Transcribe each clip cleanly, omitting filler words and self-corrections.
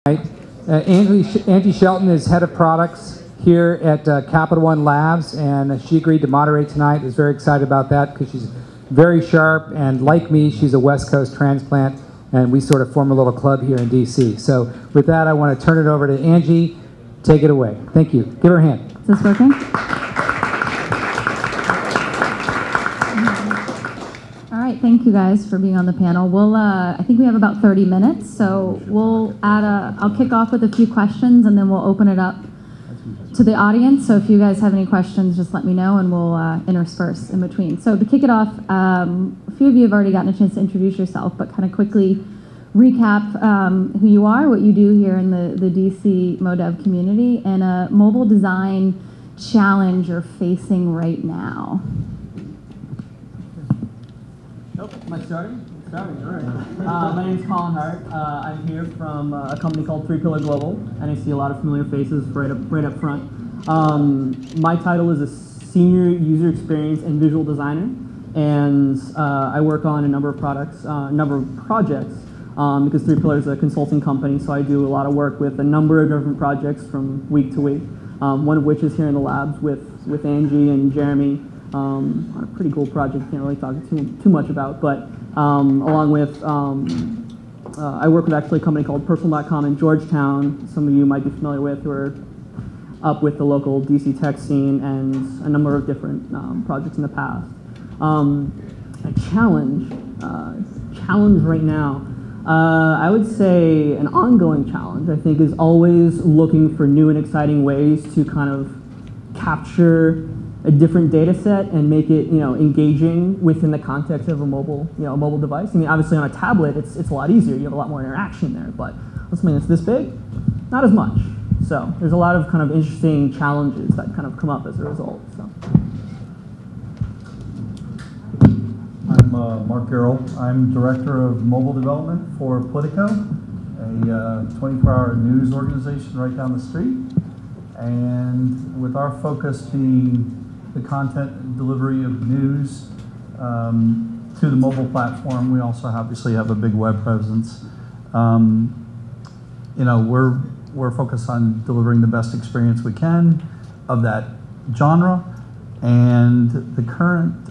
Angie Shelton is head of products here at Capital One Labs, and she agreed to moderate tonight. I was very excited about that because she's very sharp, and like me, she's a West Coast transplant, and we sort of form a little club here in DC. So with that, I want to turn it over to Angie. Take it away. Thank you. Give her a hand. Is this working? All right, thank you guys for being on the panel. We'll, I think we have about 30 minutes, so I'll kick off with a few questions, and then we'll open it up to the audience. So if you guys have any questions, just let me know, and we'll intersperse in between. So to kick it off, a few of you have already gotten a chance to introduce yourself, but kind of quickly recap who you are, what you do here in the DC MoDev community, and a mobile design challenge you're facing right now. Am I starting? All right. My name is Colin Hart. I'm here from a company called 3 Pillar Global, and I see a lot of familiar faces right up front. My title is a senior user experience and visual designer, and I work on a number of projects, because 3 Pillar is a consulting company, so I do a lot of work with a number of different projects from week to week. One of which is here in the labs with Angie and Jeremy. On a pretty cool project, can't really talk too much about, but along with, I work with actually a company called Personal.com in Georgetown, some of you might be familiar with, who are up with the local DC tech scene, and a number of different projects in the past. A challenge right now, I would say an ongoing challenge, I think, is always looking for new and exciting ways to kind of capture a different data set and make it, engaging within the context of a mobile device. I mean, obviously on a tablet, it's a lot easier. You have a lot more interaction there, but on something that's this big, not as much. So there's a lot of kind of interesting challenges that kind of come up as a result. So. I'm Mark Gerl. I'm Director of Mobile Development for Politico, a 24-hour news organization right down the street. And with our focus being the content delivery of news to the mobile platform, we also obviously have a big web presence. We're focused on delivering the best experience we can of that genre. And the current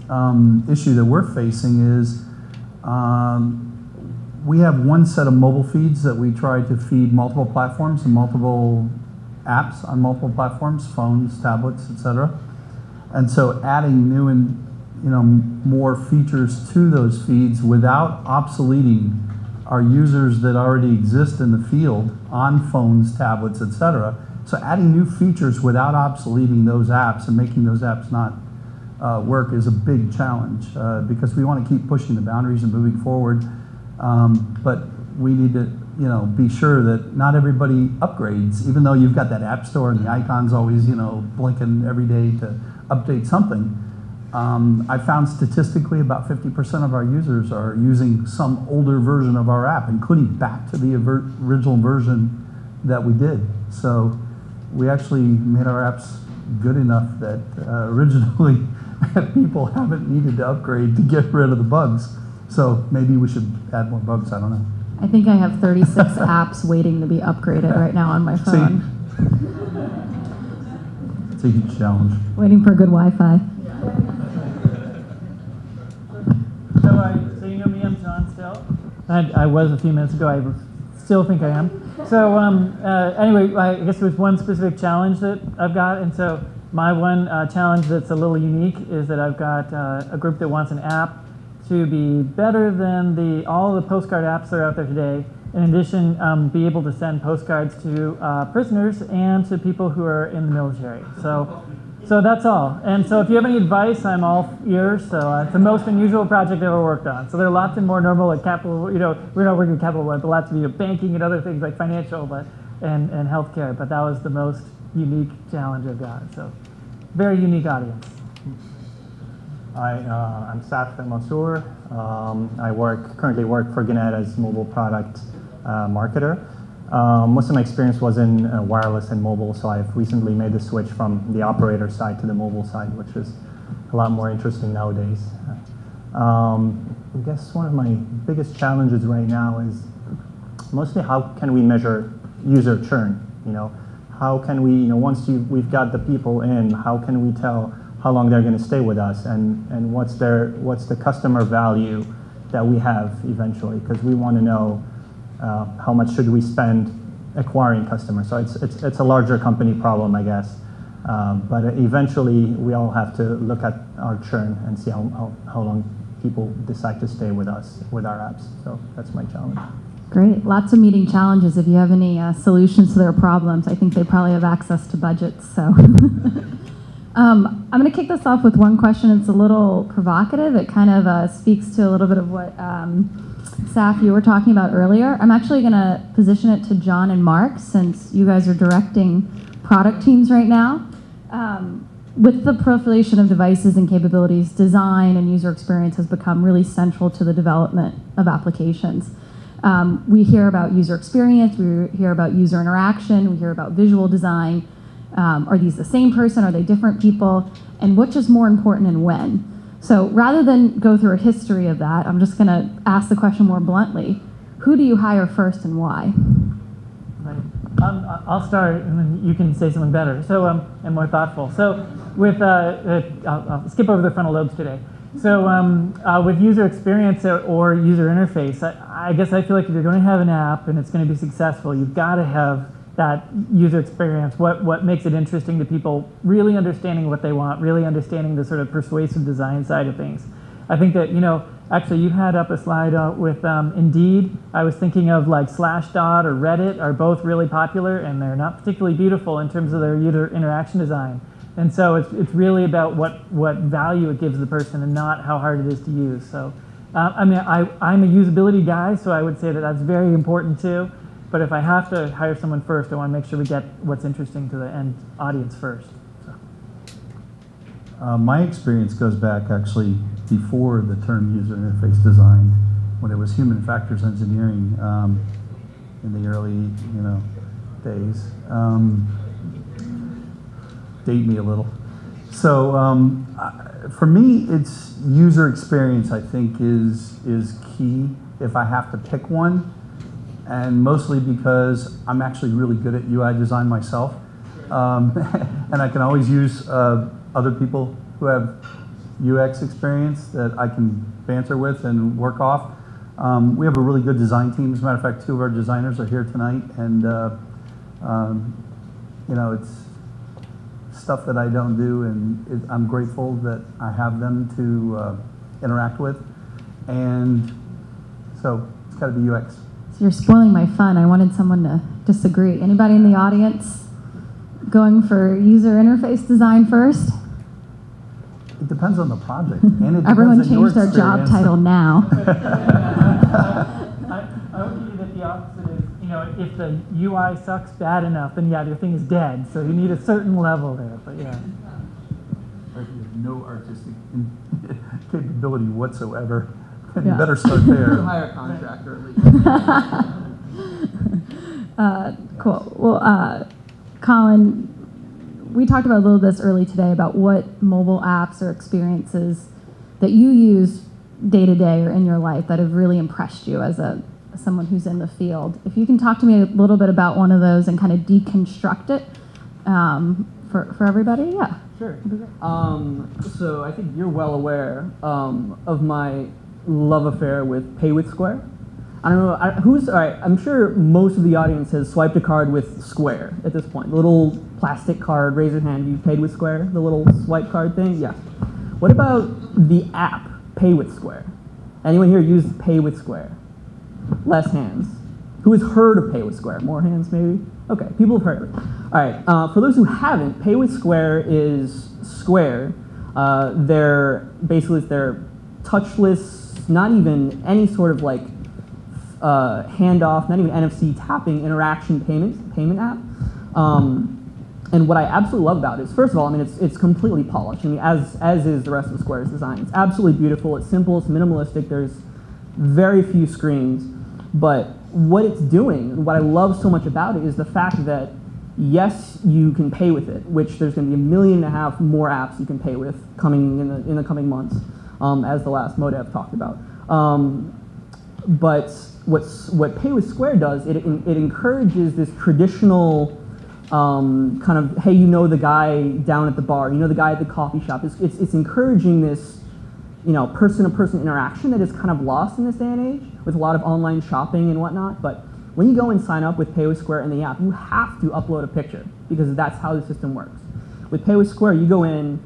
issue that we're facing is we have one set of mobile feeds that we try to feed multiple platforms and multiple apps on multiple platforms, phones, tablets, etc. And so adding new and more features to those feeds without obsoleting our users that already exist in the field on phones, tablets, etc. So adding new features without obsoleting those apps and making those apps not work is a big challenge because we want to keep pushing the boundaries and moving forward. But we need to be sure that not everybody upgrades, even though you've got that app store and the icon's always blinking every day to update something. I found statistically about 50% of our users are using some older version of our app, including back to the original version that we did. So we actually made our apps good enough that originally people haven't needed to upgrade to get rid of the bugs. So maybe we should add more bugs, I don't know. I think I have 36 apps waiting to be upgraded right now on my phone. See, it's a huge challenge. Waiting for good Wi-Fi. So you know me, I'm John still. I was a few minutes ago, I still think I am. So anyway, I guess there's one specific challenge that I've got, and so my one challenge that's a little unique is that I've got a group that wants an app to be better than all the postcard apps that are out there today. In addition, be able to send postcards to prisoners and to people who are in the military. So that's all. And so if you have any advice, I'm all ears. So it's the most unusual project I've ever worked on. So there are lots of more normal, like capital, we're not working with Capital One, but lots of banking and other things like financial and healthcare. But that was the most unique challenge I've got. So very unique audience. I'm Saf Emansour. I currently work for GANNETT as mobile product marketer. Most of my experience was in wireless and mobile, so I've recently made the switch from the operator side to the mobile side, which is a lot more interesting nowadays. I guess one of my biggest challenges right now is mostly how can we measure user churn. How can we, once we've got the people in, how can we tell how long they're going to stay with us, and what's the customer value that we have eventually? Because we want to know how much should we spend acquiring customers. So it's a larger company problem, I guess. But eventually, we all have to look at our churn and see how long people decide to stay with us, with our apps. So that's my challenge. Great. Lots of meeting challenges. If you have any solutions to their problems, I think they probably have access to budgets. So I'm going to kick this off with one question. It's a little provocative. It kind of speaks to a little bit of what Saf, you were talking about earlier. I'm actually going to position it to John and Mark, since you guys are directing product teams right now. With the proliferation of devices and capabilities, design and user experience has become really central to the development of applications. We hear about user experience, we hear about user interaction, we hear about visual design. Are these the same person? Are they different people? And which is more important and when? So rather than go through a history of that, I'm just going to ask the question more bluntly. Who do you hire first and why? I'll start, and then you can say something better, so and more thoughtful. So with I'll skip over the frontal lobes today. So with user experience or user interface, I guess I feel like if you're going to have an app and it's going to be successful, you've got to have that user experience. What makes it interesting to people? Really understanding what they want, really understanding the sort of persuasive design side of things. I think that actually, you had up a slide with Indeed. I was thinking of like Slashdot or Reddit are both really popular, and they're not particularly beautiful in terms of their user interaction design. And so it's really about what value it gives the person and not how hard it is to use. So, I'm a usability guy, so I would say that that's very important too. But if I have to hire someone first, I want to make sure we get what's interesting to the end audience first. So. My experience goes back actually before the term user interface design, when it was human factors engineering in the early days. Date me a little. So for me, it's user experience, I think, is key if I have to pick one, and mostly because I'm actually really good at UI design myself, and I can always use other people who have UX experience that I can banter with and work off. We have a really good design team. As a matter of fact, 2 of our designers are here tonight, and it's stuff that I don't do, and I'm grateful that I have them to interact with, and so it's got to be UX. So you're spoiling my fun. I wanted someone to disagree. Anybody in the audience going for user interface design first? It depends on the project. And it Everyone depends on your changed their job experience. title now. I would argue that the opposite is, if the UI sucks bad enough, then yeah, your thing is dead. So you need a certain level there, but yeah. Or if you have no artistic capability whatsoever, then Yeah. you better start there. Hire a contractor at least. Cool. Well, Colin, we talked about a little this early today about what mobile apps or experiences that you use day to day or in your life that have really impressed you as someone who's in the field. If you can talk to me a little bit about one of those and kind of deconstruct it for everybody, yeah. Sure. So I think you're well aware of my love affair with Pay with Square. I don't know, all right, I'm sure most of the audience has swiped a card with Square at this point. The little plastic card, raise your hand, you paid with Square? The little swipe card thing? Yeah. What about the app, Pay with Square? Anyone here use Pay with Square? Less hands. Who has heard of Pay with Square? More hands, maybe? Okay, people have heard of it. All right, for those who haven't, Pay with Square is Square. They're touchless, not even any sort of like handoff, not even NFC tapping interaction payment app. And what I absolutely love about it is, first of all, it's completely polished. As is the rest of Square's design. It's absolutely beautiful. It's simple. It's minimalistic. There's very few screens, but what it's doing, what I love so much about it, is the fact that yes, you can pay with it, which there's going to be 1.5 million more apps you can pay with coming in the coming months, as the last Modev talked about. But what Pay with Square does, it encourages this traditional kind of, hey, you know the guy down at the bar, you know the guy at the coffee shop. It's encouraging this, person-to-person interaction that is kind of lost in this day and age with a lot of online shopping and whatnot. But when you go and sign up with Pay with Square in the app, you have to upload a picture because that's how the system works. With Pay with Square, you go in,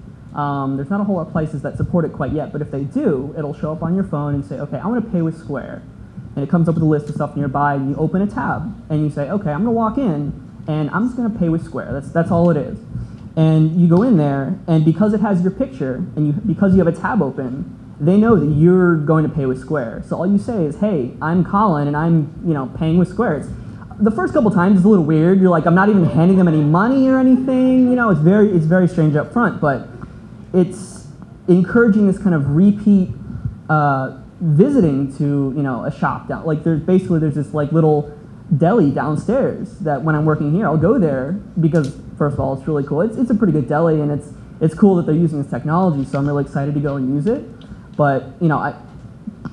there's not a whole lot of places that support it quite yet, but if they do, it'll show up on your phone and say, okay, I want to pay with Square. And it comes up with a list of stuff nearby, and you open a tab, and you say, okay, I'm going to walk in, and I'm just going to pay with Square. That's all it is. And you go in there, and because it has your picture, and because you have a tab open, they know that you're going to pay with Square. So all you say is, hey, I'm Colin, and I'm paying with Square. The first couple times it's a little weird. You're like, I'm not even handing them any money or anything. It's very strange up front, but it's encouraging this kind of repeat visiting to a shop down. Like there's this like little deli downstairs that when I'm working here, I'll go there because first of all, it's really cool. It's a pretty good deli, and it's cool that they're using this technology. So I'm really excited to go and use it. But I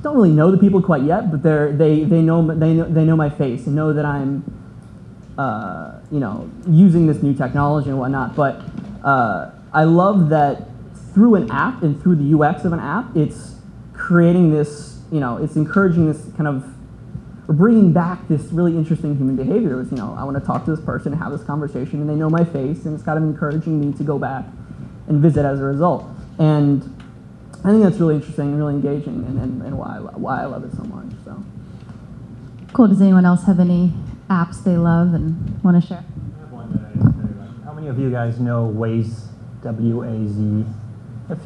don't really know the people quite yet, but they know my face and know that I'm using this new technology and whatnot. But I love that through an app and through the UX of an app, it's creating this, it's encouraging this kind of, we're bringing back this really interesting human behavior. It's, I want to talk to this person and have this conversation, and they know my face, and it's kind of encouraging me to go back and visit as a result. And I think that's really interesting and really engaging, and why I love it so much. So cool. Does anyone else have any apps they love and want to share? I have one that I very like. How many of you guys know Waze? W-A-Z.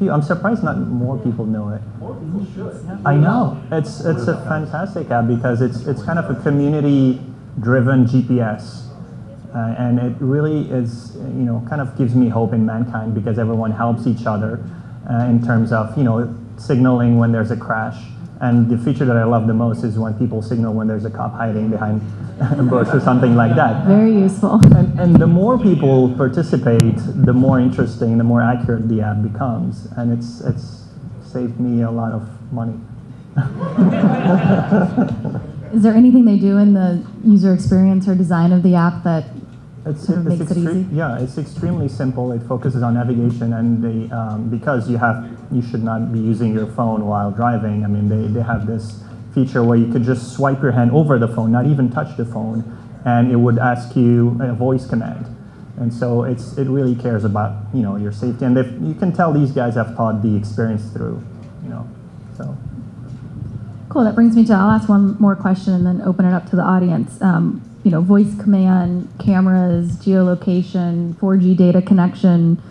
I'm surprised not more people know it. More people should. I know. It's a fantastic app because it's kind of a community-driven GPS. And it really is, kind of gives me hope in mankind because everyone helps each other in terms of, signaling when there's a crash. And the feature that I love the most is when people signal when there's a cop hiding behind a bush or something like that. Very useful. And the more people participate, the more interesting, the more accurate the app becomes. And it's saved me a lot of money. Is there anything they do in the user experience or design of the app that sort of makes it easy? Yeah, it's extremely simple. It focuses on navigation, and because you should not be using your phone while driving. I mean, they have this feature where you could just swipe your hand over the phone, not even touch the phone, and it would ask you a voice command. And so it really cares about your safety, and you can tell these guys have thought the experience through. So. Cool. That brings me to, I'll ask one more question and then open it up to the audience. Voice command, cameras, geolocation, 4G data connection,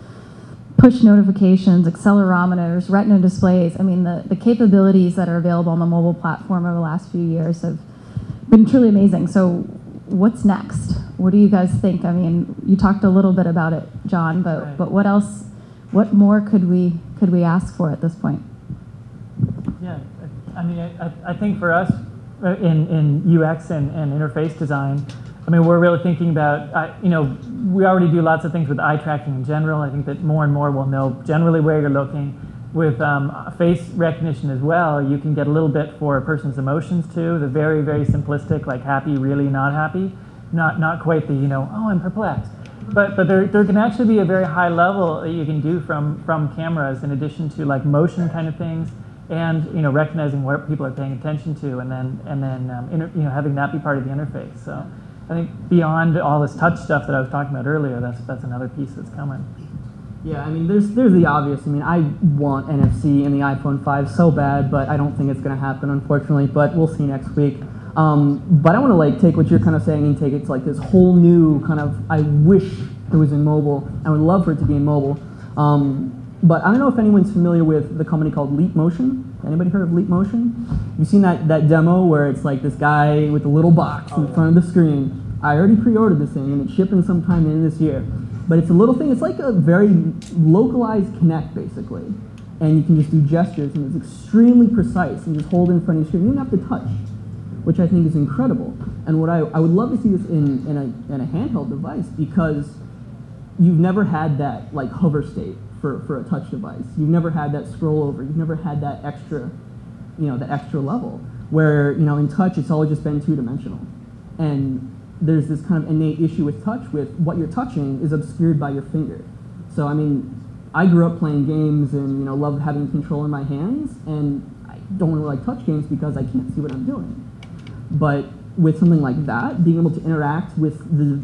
push notifications, accelerometers, retina displays. I mean, the capabilities that are available on the mobile platform over the last few years have been truly amazing. So what's next? What do you guys think? I mean, you talked a little bit about it, John, but what else, what more could we ask for at this point? Yeah, I mean, I think for us, in UX and interface design, I mean, we're really thinking about, we already do lots of things with eye tracking in general. I think that more and more will know generally where you're looking. With face recognition as well, you can get a little bit for a person's emotions too, the very, very simplistic, like happy, really not happy, not quite the, oh, I'm perplexed. But there can actually be a very high level that you can do from cameras in addition to like motion kind of things. And recognizing what people are paying attention to, and then having that be part of the interface. So I think beyond all this touch stuff that I was talking about earlier, that's another piece that's coming. Yeah, I mean, there's the obvious. I mean, I want NFC in the iPhone 5 so bad, but I don't think it's going to happen, unfortunately. But we'll see next week. But I want to take what you're kind of saying and take it to this whole new kind of. I wish it was in mobile. I would love for it to be in mobile. But I don't know if anyone's familiar with the company called Leap Motion. Anybody heard of Leap Motion? You've seen that demo where it's like this guy with a little box in front of the screen. I already pre-ordered this thing, and it's shipping sometime in this year. But it's a little thing. It's like a very localized Kinect, basically. And you can just do gestures, and it's extremely precise, and just hold it in front of your screen. You don't have to touch, which I think is incredible. And what I would love to see this in a handheld device, because you've never had that hover state for a touch device. You've never had that scroll over. You've never had that extra, that extra level. where, you know, in touch, it's always just been two-dimensional. And there's this kind of innate issue with touch, with what you're touching is obscured by your finger. So, I mean, I grew up playing games and, you know, loved having control in my hands, and I don't really like touch games because I can't see what I'm doing. But with something like that, being able to interact with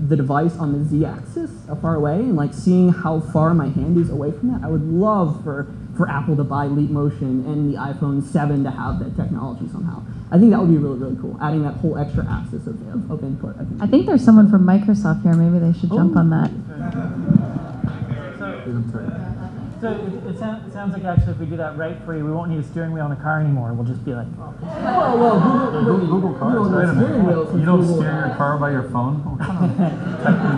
the device on the z-axis far away, and like seeing how far my hand is away from that, I would love for Apple to buy Leap Motion and the iPhone 7 to have that technology somehow. I think that would be really, really cool, adding that whole extra axis of input. I think there's someone from Microsoft here. Maybe they should jump on that. So it sounds like actually if we do that right for you, we won't need a steering wheel in a car anymore. We'll just be like, Google cars. Wait a minute. You don't steer your car by your phone?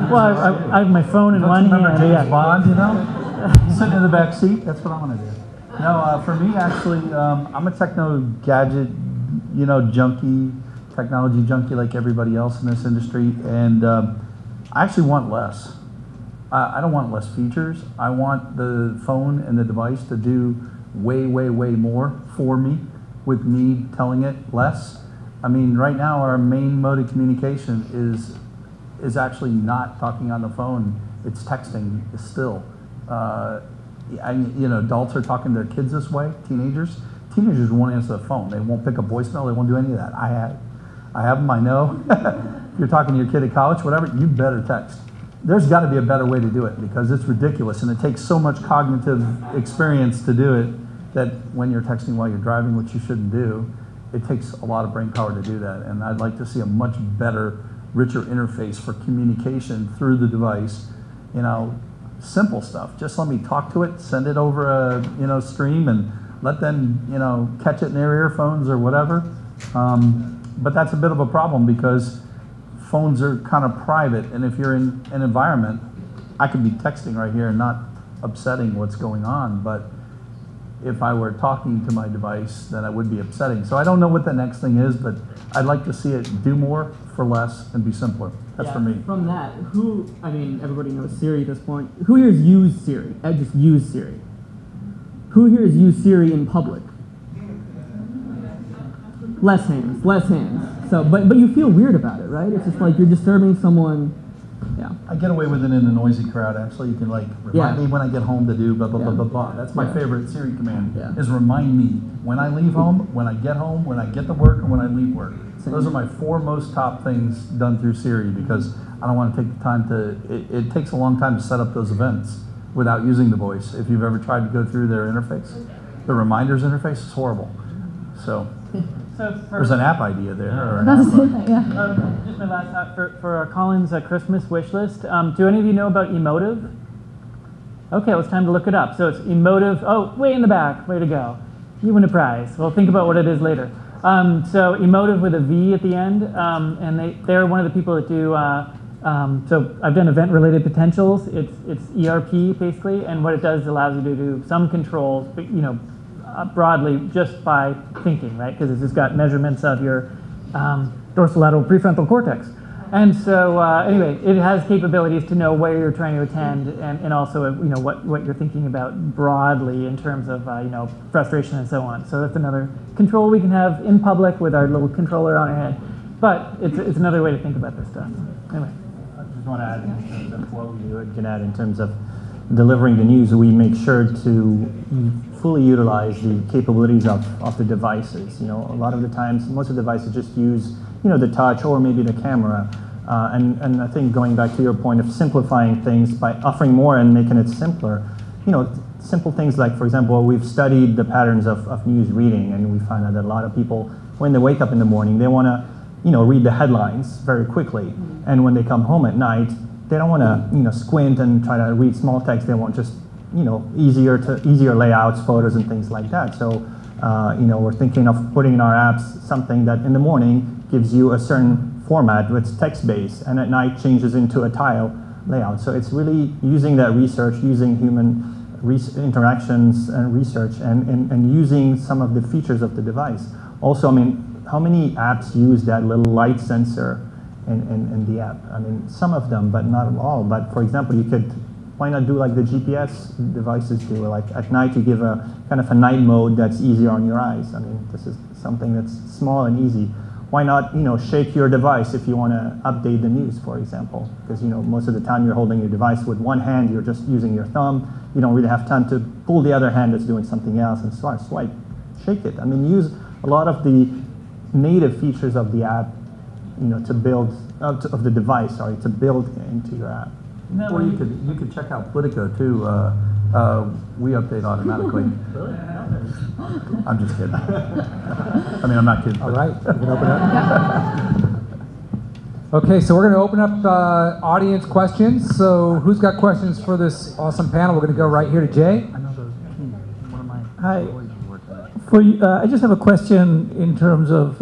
well, I have my phone in one hand. Remember James Yeah. Bond, you know? Sitting in the back seat, that's what I want to do. No, for me, actually, I'm a techno gadget, you know, junkie, technology junkie like everybody else in this industry, and I actually want less. I don't want less features. I want the phone and the device to do way, way, way more for me, with me telling it less. I mean, right now, our main mode of communication is actually not talking on the phone. It's texting still. You know, adults are talking to their kids this way, teenagers. Teenagers won't answer the phone. They won't pick up voicemail. They won't do any of that. I have them, I know. If you're talking to your kid at college, whatever, you better text. There's got to be a better way to do it, because it's ridiculous, and it takes so much cognitive experience to do it that when you're texting while you're driving, which you shouldn't do, it takes a lot of brain power to do that. And I'd like to see a much better, richer interface for communication through the device. You know, simple stuff. Just let me talk to it, send it over a stream, and let them catch it in their earphones or whatever. But that's a bit of a problem, because phones are kind of private, and if you're in an environment, I could be texting right here and not upsetting what's going on, but if I were talking to my device, then I would be upsetting. So I don't know what the next thing is, but I'd like to see it do more for less and be simpler. That's for me. From that, I mean, everybody knows Siri at this point. Who here has used Siri? Just used Siri. Who here has used Siri in public? Less hands. So, but you feel weird about it, right? It's just like you're disturbing someone. Yeah. I get away with it in a noisy crowd. Actually, you can like remind me when I get home to do blah blah blah blah blah. That's my favorite Siri command. Is remind me when I leave home, when I get home, when I get to work, and when I leave work. Those are my 4 most top things done through Siri, because I don't want to take the time to. It takes a long time to set up those events without using the voice. If you've ever tried to go through their interface, the reminders interface is horrible. So. There's an app idea there. Or just my last thought for Colin's Christmas wish list. Do any of you know about Emotive? Okay, well, it's time to look it up. So it's Emotive. Oh, way in the back. Way to go. You win a prize. Well, think about what it is later. So Emotive with a V at the end, and they're one of the people that do. So I've done event-related potentials. It's ERP basically, and what it does is allows you to do some controls, but broadly just by thinking, right? Because it's just got measurements of your dorsolateral prefrontal cortex. And so anyway, it has capabilities to know where you're trying to attend, and also what you're thinking about broadly in terms of frustration and so on. So that's another control we can have in public with our little controller on our head. But it's another way to think about this stuff. Anyway. I just want to add in terms of what we do at GANNETT in terms of delivering the news, we make sure to fully utilize the capabilities of the devices. A lot of the times, most of the devices just use, the touch or maybe the camera. And I think going back to your point of simplifying things by offering more and making it simpler, simple things like, for example, we've studied the patterns of news reading, and we find out that a lot of people, when they wake up in the morning, they want to, read the headlines very quickly. And when they come home at night, they don't want to, squint and try to read small text. They want just, easier layouts, photos, and things like that. So, we're thinking of putting in our apps something that in the morning gives you a certain format that's text-based, and at night changes into a tile layout. So it's really using that research, using human interactions and research, and using some of the features of the device. Also, I mean, how many apps use that little light sensor in the app? I mean, some of them, but not all. But for example, you could why not do like the GPS devices do? Like at night you give a kind of a night mode that's easier on your eyes. I mean, this is something that's small and easy. Why not, shake your device if you want to update the news, for example? Because, most of the time you're holding your device with one hand, you're just using your thumb. You don't really have time to pull the other hand that's doing something else and swipe, shake it. I mean, use a lot of the native features of the app, to build, of the device, sorry, to build into your app. Or you could check out Politico too. We update automatically. Really? I'm just kidding. I mean, I'm not kidding. All right, we can open up. Okay, so we're going to open up audience questions. So who's got questions for this awesome panel? We're going to go right here to Jay. I know those. One of my Hi. employees work on it. For you, I just have a question in terms of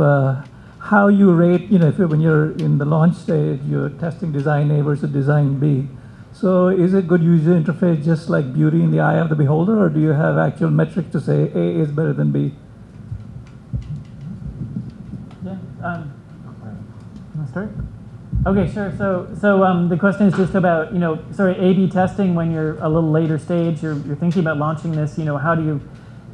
how you rate, when you're in the launch stage, you're testing design A versus design B. So is it good user interface just like beauty in the eye of the beholder, or do you have actual metrics to say A is better than B? Yeah. Want to start? Okay, sure. So the question is just about, A/B testing when you're a little later stage, you're thinking about launching this, how do you,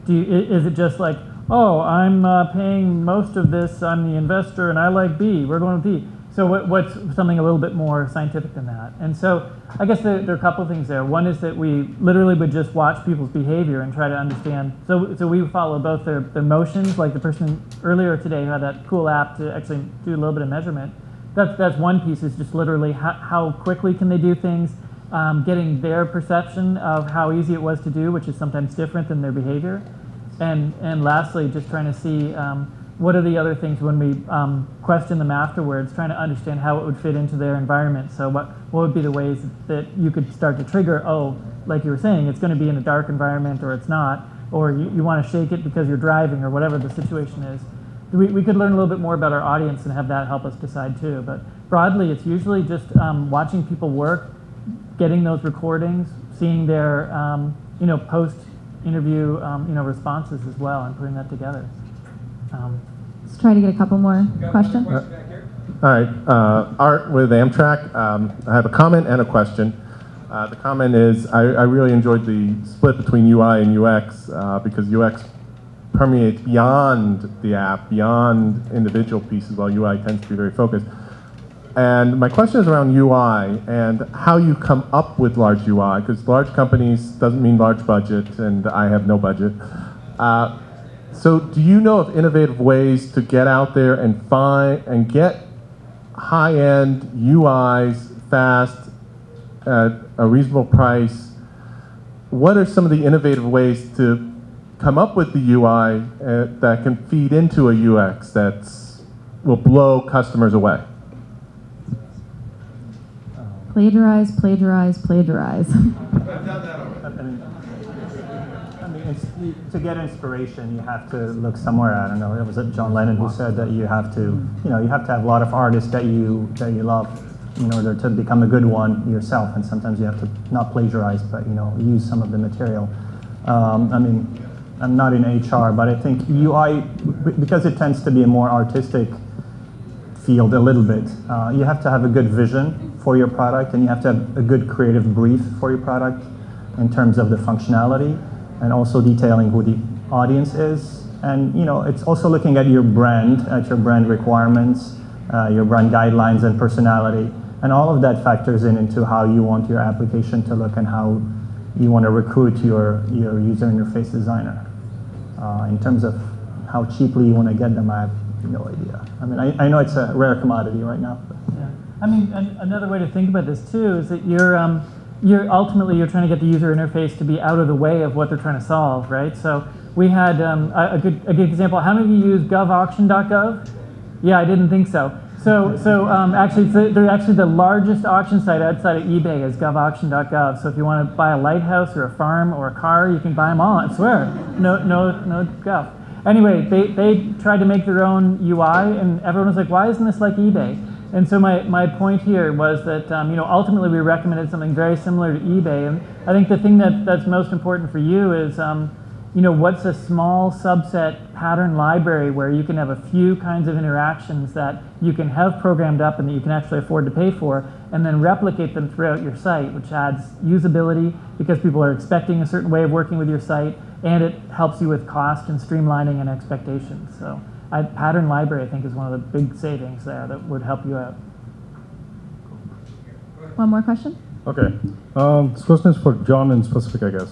is it just like, oh, I'm paying most of this, I'm the investor, and I like B, we're going with B. So what's something a little bit more scientific than that? And so I guess there are a couple of things there. One is that we literally would just watch people's behavior and try to understand. So we follow both their motions, like the person earlier today who had that cool app to actually do a little bit of measurement. That's one piece, is just literally how quickly can they do things, getting their perception of how easy it was to do, which is sometimes different than their behavior. And lastly, just trying to see what are the other things when we question them afterwards, trying to understand how it would fit into their environment. So what would be the ways that you could start to trigger, oh, like you were saying, it's going to be in a dark environment or it's not, or you want to shake it because you're driving or whatever the situation is. We could learn a little bit more about our audience and have that help us decide too. But broadly, it's usually just watching people work, getting those recordings, seeing their post-interview responses as well, and putting that together. Let's try to get a couple more questions. All right, Art with Amtrak. I have a comment and a question. The comment is I really enjoyed the split between UI and UX because UX permeates beyond the app, beyond individual pieces, while UI tends to be very focused. And my question is around UI and how you come up with large UI, because large companies doesn't mean large budget, and I have no budget. So do you know of innovative ways to get out there and find and get high-end UIs fast at a reasonable price? What are some of the innovative ways to come up with the UI that can feed into a UX that will blow customers away? Plagiarize, plagiarize, plagiarize. To get inspiration, you have to look somewhere. I don't know. It was John Lennon who said that you have to have a lot of artists that you love in order to become a good one yourself. And sometimes you have to not plagiarize, but use some of the material. I mean, I'm not in HR, but I think UI, because it tends to be a more artistic field a little bit, you have to have a good vision for your product, and you have to have a good creative brief for your product in terms of the functionality, and also detailing who the audience is. And it's also looking at your brand requirements, your brand guidelines and personality, and all of that factors into how you want your application to look and how you want to recruit your user interface designer. In terms of how cheaply you want to get them, I have no idea. I mean, I know it's a rare commodity right now. But. Yeah. I mean, another way to think about this too is that you're ultimately trying to get the user interface to be out of the way of what they're trying to solve, right? So we had a good example. How many of you use govauction.gov? Yeah, I didn't think so. So actually, they're actually the largest auction site outside of eBay is govauction.gov. So if you want to buy a lighthouse or a farm or a car, you can buy them all. I swear, no gov. Anyway, they tried to make their own UI, and everyone was like, "Why isn't this like eBay?" And so my point here was that ultimately we recommended something very similar to eBay, and I think the thing that's most important for you is what's a small subset pattern library where you can have a few kinds of interactions that you can have programmed up and that you can actually afford to pay for, and then replicate them throughout your site, which adds usability because people are expecting a certain way of working with your site, and it helps you with cost and streamlining and expectations. So pattern library, I think, is one of the big savings there that would help you out. One more question? Okay. This question is for John in specific, I guess.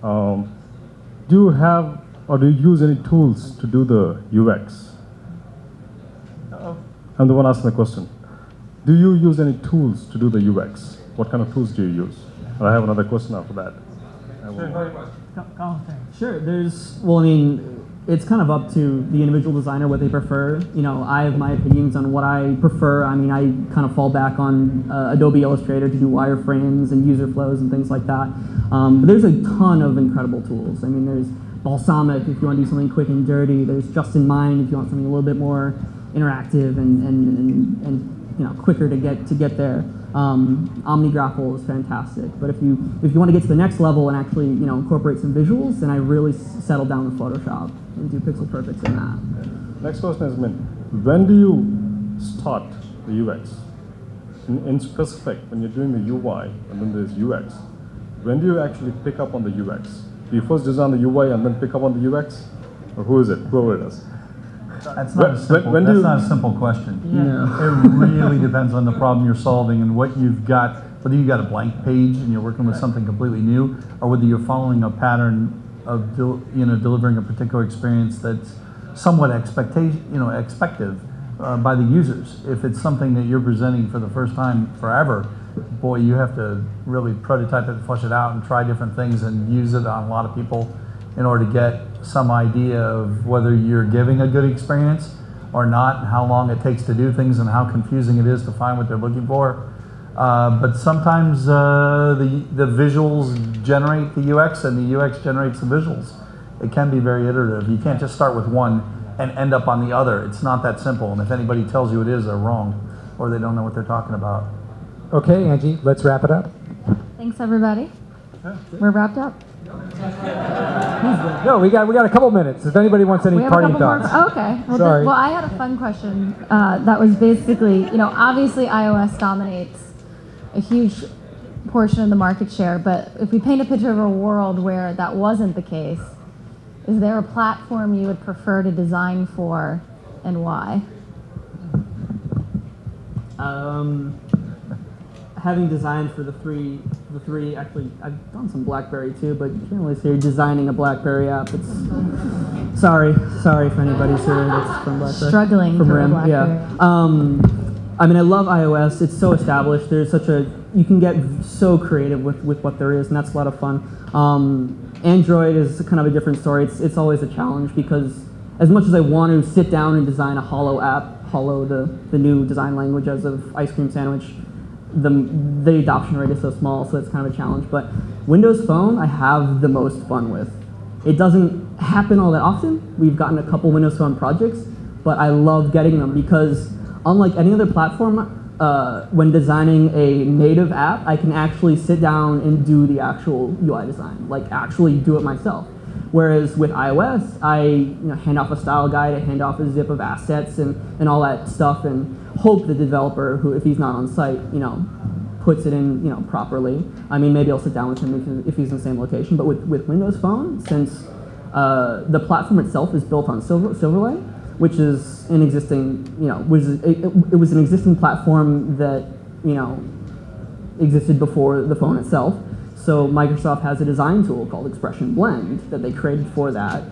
Do you have or do you use any tools to do the UX? I'm the one asking the question. Do you use any tools to do the UX? What kind of tools do you use? And I have another question after that. Sure. Well, I mean, it's kind of up to the individual designer what they prefer. You know, I have my opinions on what I prefer. I mean, I kind of fall back on Adobe Illustrator to do wireframes and user flows and things like that. But there's a ton of incredible tools. I mean, there's Balsamic if you want to do something quick and dirty. There's Just in Mind if you want something a little bit more interactive and you know, quicker to get there. OmniGraffle is fantastic, but if you want to get to the next level and actually, you know, incorporate some visuals, then I really settle down with Photoshop and do pixel perfects in that. Next question is, when do you start the UX? In specific, when you're doing the UI and then there's UX, when do you actually pick up on the UX? Do you first design the UI and then pick up on the UX, or who is it? Whoever it is. That's not a simple question. Yeah. It really depends on the problem you're solving and what you've got, whether you've got a blank page and you're working with something completely new, or whether you're following a pattern of delivering a particular experience that's somewhat expected by the users. If it's something that you're presenting for the first time forever, boy, you have to really prototype it, flesh it out, and try different things and use it on a lot of people in order to get some idea of whether you're giving a good experience or not, and how long it takes to do things and how confusing it is to find what they're looking for. But sometimes the visuals generate the UX and the UX generates the visuals. It can be very iterative. You can't just start with one and end up on the other. It's not that simple, and if anybody tells you it is, they're wrong, or they don't know what they're talking about. Okay, Angie, let's wrap it up. Thanks, everybody. We're wrapped up. No, we got a couple minutes. If anybody wants any parting thoughts. Okay. Well, Sorry. well, I had a fun question that was basically, you know, obviously iOS dominates a huge portion of the market share, but if we paint a picture of a world where that wasn't the case, is there a platform you would prefer to design for, and why? Having designed for the three, actually, I've done some BlackBerry too, but you can't really say you're designing a BlackBerry app. It's sorry for anybody here that's from BlackBerry. Struggling from for RIM. BlackBerry. Yeah. I mean, I love iOS. It's so established. There's you can get so creative with what there is, and that's a lot of fun. Android is kind of a different story. It's always a challenge because as much as I want to sit down and design a Hollow app, Hollow, the new design language as of Ice Cream Sandwich, the adoption rate is so small, so it's kind of a challenge. But Windows Phone, I have the most fun with. It doesn't happen all that often. We've gotten a couple Windows Phone projects, but I love getting them because unlike any other platform, when designing a native app, I can actually sit down and do the actual UI design, like actually do it myself. Whereas with iOS, I hand off a style guide, I hand off a zip of assets and all that stuff, and hope the developer, who if he's not on site, puts it in properly. I mean, maybe I'll sit down with him if he's in the same location. But with Windows Phone, since the platform itself is built on Silverlight, which is an existing, it was an existing platform that existed before the phone itself. So Microsoft has a design tool called Expression Blend that they created for that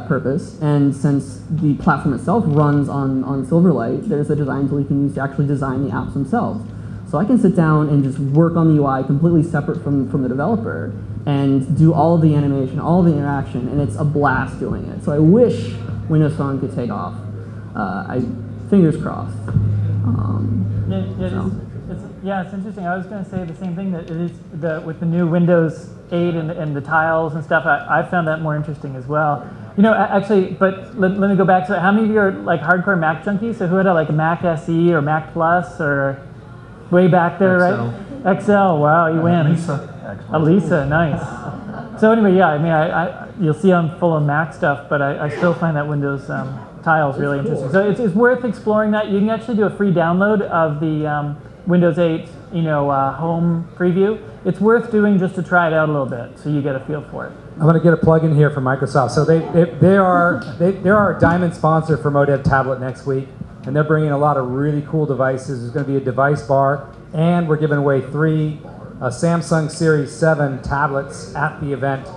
purpose. And since the platform itself runs on Silverlight, there's a design tool you can use to actually design the apps themselves. So I can sit down and just work on the UI completely separate from the developer and do all of the animation, all of the interaction, and it's a blast doing it. So I wish Windows Phone could take off. Fingers crossed. It's interesting. I was going to say the same thing, that it is with the new Windows 8 and the tiles and stuff. I found that more interesting as well. Actually, but let me go back to it. How many of you are like hardcore Mac junkies? So who had a Mac SE or Mac Plus or way back there, right? XL. Wow, you win. Elisa, nice. So anyway, yeah. I mean, you'll see I'm full of Mac stuff, but I still find that Windows tiles really interesting. So it's worth exploring that. You can actually do a free download of the Windows 8, home preview. It's worth doing just to try it out a little bit, so you get a feel for it. I'm going to get a plug in here for Microsoft. So they're our diamond sponsor for Modev Tablet next week, and they're bringing a lot of really cool devices. There's going to be a device bar, and we're giving away 3 Samsung Series 7 tablets at the event.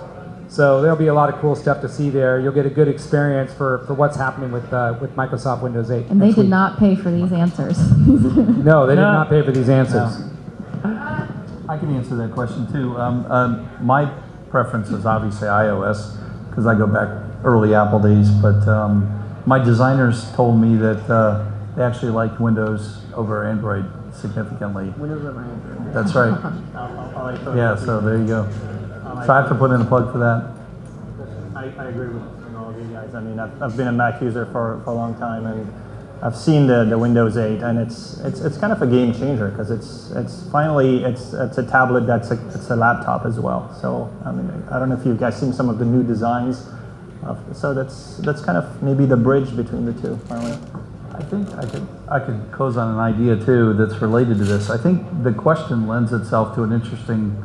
So there'll be a lot of cool stuff to see there. You'll get a good experience for what's happening with Microsoft Windows 8. And they did not pay for these answers. No, they did not pay for these answers. I can answer that question too. My preference is obviously iOS because I go back early Apple days, but my designers told me that they actually liked Windows over Android significantly. Windows over Android. That's right. Yeah, so there you go. So I have to put in a plug for that. I agree with all of you guys. I mean, I've been a Mac user for a long time, and I've seen the Windows 8, and it's kind of a game changer because it's finally a tablet that's a laptop as well. So I mean, I don't know if you guys seen some of the new designs. So that's kind of maybe the bridge between the two. Finally. I think I could close on an idea too that's related to this. I think the question lends itself to an interesting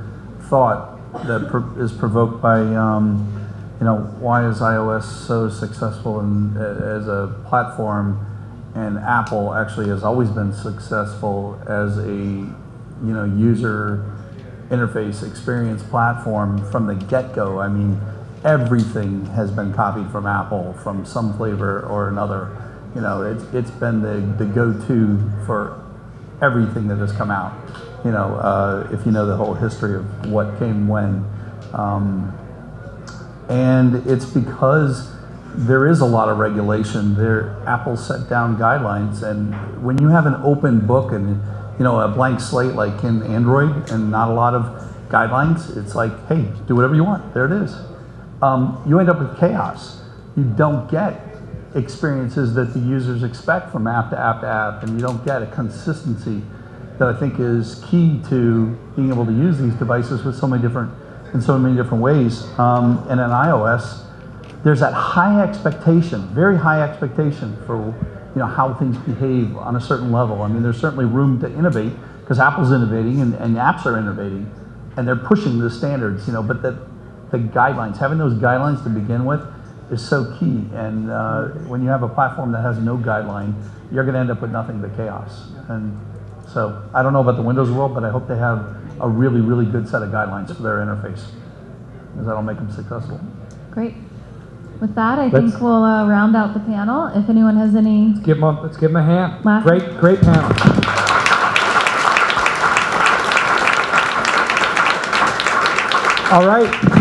thought that is provoked by why is iOS so successful as a platform, and Apple actually has always been successful as a user interface experience platform from the get-go. I mean, everything has been copied from Apple from some flavor or another. It's been the go-to for everything that has come out. If you know the whole history of what came when. And it's because there is a lot of regulation. Apple set down guidelines, and when you have an open book and a blank slate like in Android and not a lot of guidelines, it's like, hey, do whatever you want. There it is. You end up with chaos. You don't get experiences that the users expect from app to app to app, and you don't get a consistency that I think is key to being able to use these devices in so many different ways. And in iOS, there's that high expectation, very high expectation for how things behave on a certain level. I mean, there's certainly room to innovate because Apple's innovating and apps are innovating, and they're pushing the standards. But the guidelines, having those guidelines to begin with, is so key. And when you have a platform that has no guideline, you're going to end up with nothing but chaos. And so I don't know about the Windows world, but I hope they have a really, really good set of guidelines for their interface, because that'll make them successful. Great. With that, I think we'll round out the panel. If anyone has any... Let's give them a hand. Last Great panel. All right.